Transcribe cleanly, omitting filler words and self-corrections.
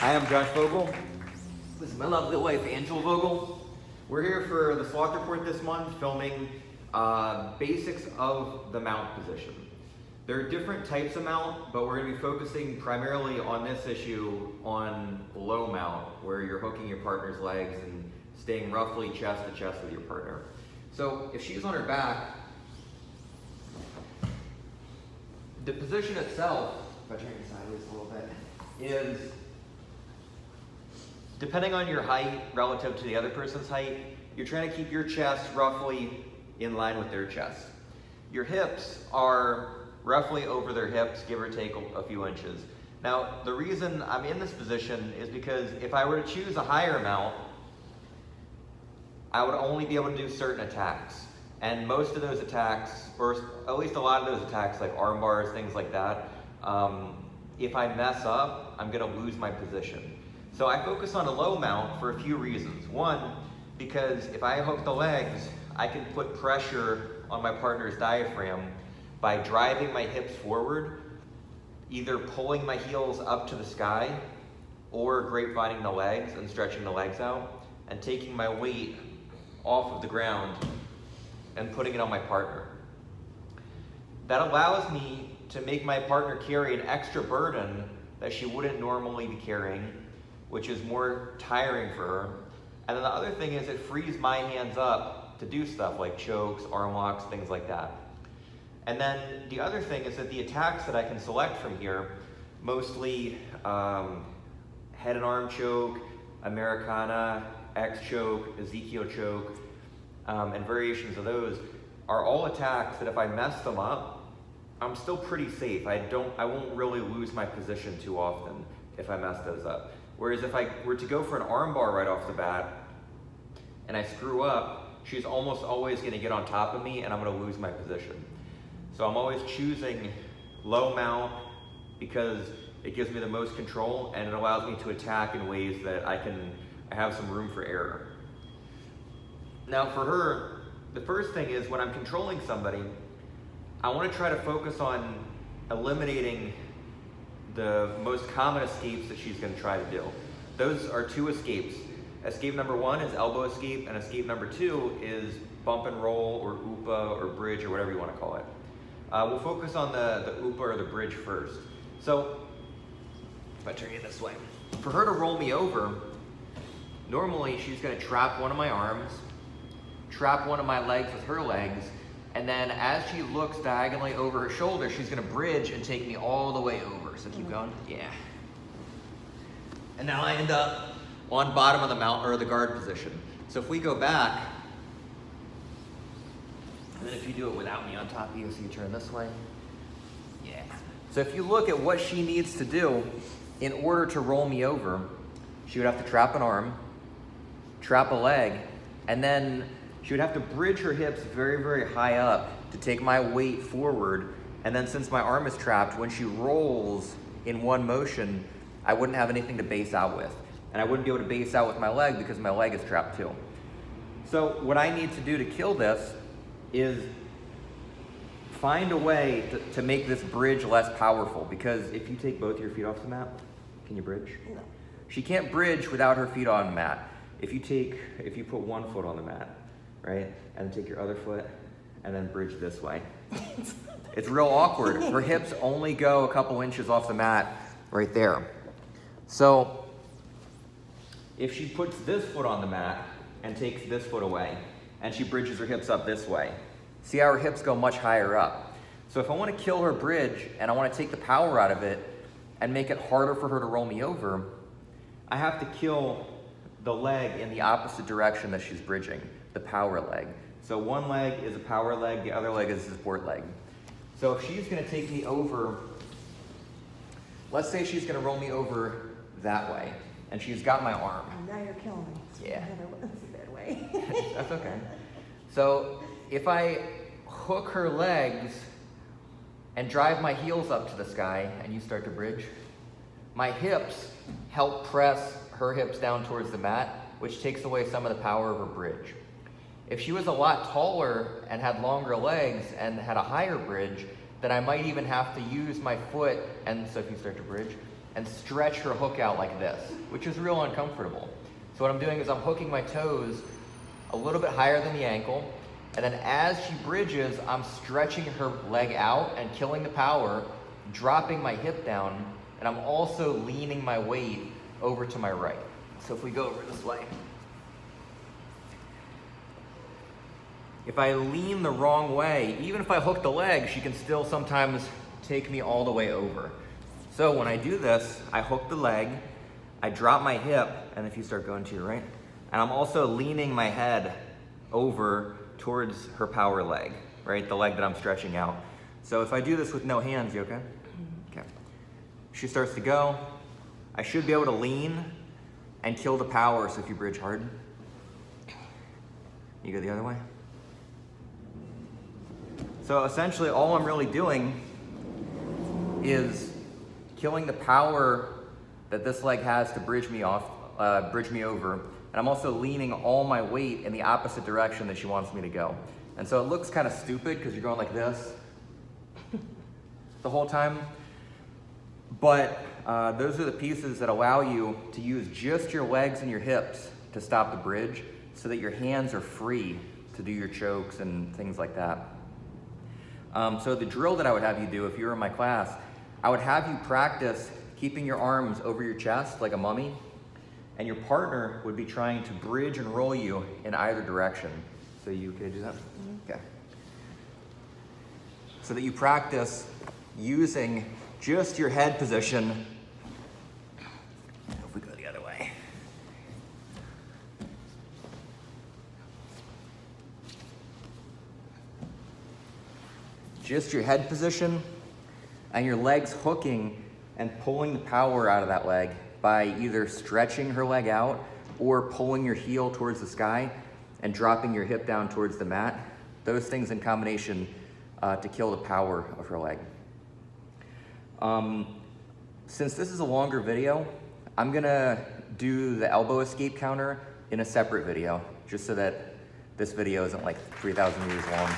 Hi, I'm Josh Vogel. This is my lovely wife, Angela Vogel. We're here for the Sloth Report this month, filming basics of the mount position. There are different types of mount, but we're going to be focusing primarily on this issue on low mount, where you're hooking your partner's legs and staying roughly chest to chest with your partner. So if she's on her back, the position itself, if I turn it sideways a little bit, is depending on your height relative to the other person's height, you're trying to keep your chest roughly in line with their chest. Your hips are roughly over their hips, give or take a few inches. Now, the reason I'm in this position is because if I were to choose a higher mount, I would only be able to do certain attacks. And most of those attacks, or at least a lot of those attacks, like arm bars, things like that, if I mess up, I'm gonna lose my position. So I focus on a low mount for a few reasons. One, because if I hook the legs, I can put pressure on my partner's diaphragm by driving my hips forward, either pulling my heels up to the sky or grapevining the legs and stretching the legs out and taking my weight off of the ground and putting it on my partner. That allows me to make my partner carry an extra burden that she wouldn't normally be carrying, which is more tiring for her. And then the other thing is it frees my hands up to do stuff like chokes, arm locks, things like that. And then the other thing is that the attacks that I can select from here, mostly head and arm choke, Americana, X choke, Ezekiel choke, and variations of those, are all attacks that if I mess them up, I'm still pretty safe. I won't really lose my position too often if I mess those up. Whereas if I were to go for an arm bar right off the bat and I screw up, she's almost always gonna get on top of me and I'm gonna lose my position. So I'm always choosing low mount because it gives me the most control and it allows me to attack in ways that I have some room for error. Now for her, the first thing is when I'm controlling somebody, I wanna try to focus on eliminating the most common escapes that she's going to try to do. Those are two escapes. Escape number one is elbow escape, and escape number two is bump and roll, or UPA, or bridge, or whatever you want to call it. We'll focus on the UPA or the bridge first. So, if I turn you this way. For her to roll me over, normally she's going to trap one of my arms, trap one of my legs with her legs, and then as she looks diagonally over her shoulder, she's gonna bridge and take me all the way over. So keep going, yeah. And now I end up on bottom of the mount or the guard position. So if we go back, and then if you do it without me on top of you, so you turn this way, yeah. So if you look at what she needs to do in order to roll me over, she would have to trap an arm, trap a leg, and then she would have to bridge her hips very, very high up to take my weight forward. And then since my arm is trapped, when she rolls in one motion, I wouldn't have anything to base out with. And I wouldn't be able to base out with my leg because my leg is trapped too. So what I need to do to kill this is find a way to make this bridge less powerful, because if you take both your feet off the mat, can you bridge? No. She can't bridge without her feet on the mat. If you put one foot on the mat, right? And take your other foot and then bridge this way. It's real awkward. Her hips only go a couple inches off the mat right there. So if she puts this foot on the mat and takes this foot away and she bridges her hips up this way, see how her hips go much higher up. So if I want to kill her bridge and I want to take the power out of it and make it harder for her to roll me over, I have to kill the leg in the opposite direction that she's bridging. The power leg. So one leg is a power leg, the other leg is a support leg. So if she's gonna take me over, let's say she's gonna roll me over that way, and she's got my arm. Now you're killing me. Yeah. That's a bad way. That's okay. So if I hook her legs and drive my heels up to the sky, and you start to bridge, my hips help press her hips down towards the mat, which takes away some of the power of her bridge. If she was a lot taller and had longer legs and had a higher bridge, then I might even have to use my foot, and so if you start to bridge, and stretch her hook out like this, which is real uncomfortable. So what I'm doing is I'm hooking my toes a little bit higher than the ankle, and then as she bridges, I'm stretching her leg out and killing the power, dropping my hip down, and I'm also leaning my weight over to my right. So if we go over this way, if I lean the wrong way, even if I hook the leg, she can still sometimes take me all the way over. So when I do this, I hook the leg, I drop my hip, and if you start going to your right, and I'm also leaning my head over towards her power leg, right? The leg that I'm stretching out. So if I do this with no hands, you okay? Okay. She starts to go. I should be able to lean and kill the power, so if you bridge hard, you go the other way. So essentially all I'm really doing is killing the power that this leg has to bridge me over, and I'm also leaning all my weight in the opposite direction that she wants me to go. And so it looks kind of stupid because you're going like this the whole time, but those are the pieces that allow you to use just your legs and your hips to stop the bridge so that your hands are free to do your chokes and things like that. So the drill that I would have you do if you were in my class, I would have you practice keeping your arms over your chest like a mummy, and your partner would be trying to bridge and roll you in either direction. So you can do that? Okay. So that you practice using just your head position. If we go the other way. Just your head position and your legs hooking and pulling the power out of that leg by either stretching her leg out or pulling your heel towards the sky and dropping your hip down towards the mat. Those things in combination to kill the power of her leg. Since this is a longer video, I'm gonna do the elbow escape counter in a separate video, just so that this video isn't like 3,000 meters long.